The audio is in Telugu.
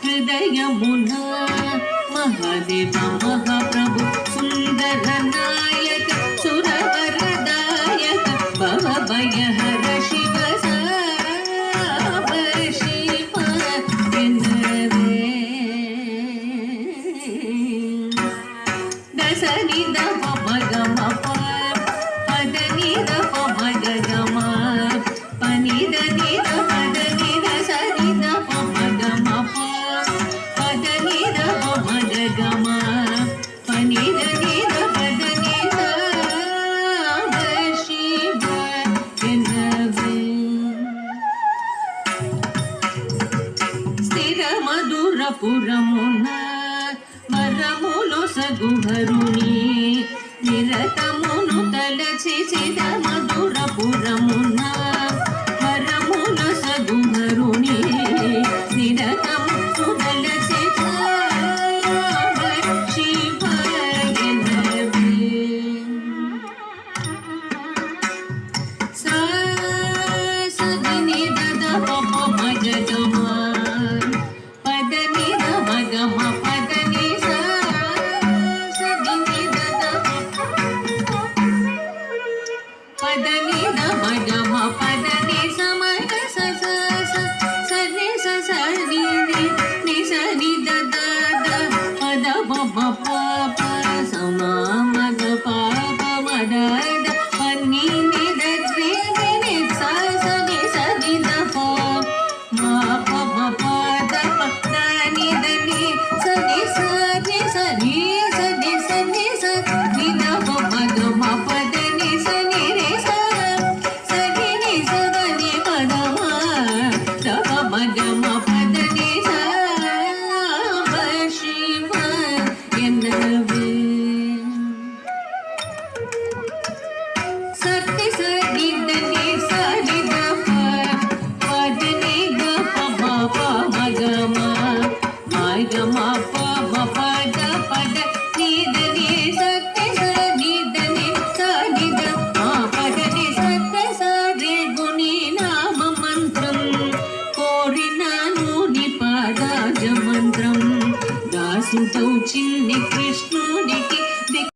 హృదయమునా మహాదేవ మహాప్రభు సుందర నాయక సురవరదాయక భవభయహర శివ సాంబ శివ ఎన్నవే దసని దమ మగమ పదని దమ మగమ పనిదని పదని దసని దమ మగమ పదని దమ మగమ పనిదని పదని సాంబ శివ ఎన్నవే స్థిర మధుర పురమున వరములో సగుహరుని నిరతమును తలచి చిద మధుర పురమున వరములో సగుహరుని నిరతమును తలచి శివ ఎన్నవే సదని దద పప మగమ పదని మగమ పదని సదని దద పదని మగమ పదని సమగ స సని సని ని సని దద పద పప ప సమ మగ పాప మద పని ని దద్రి ని సని సని దప మా పమ పద పని దని సని సని సని సని సని సని దప మగ మ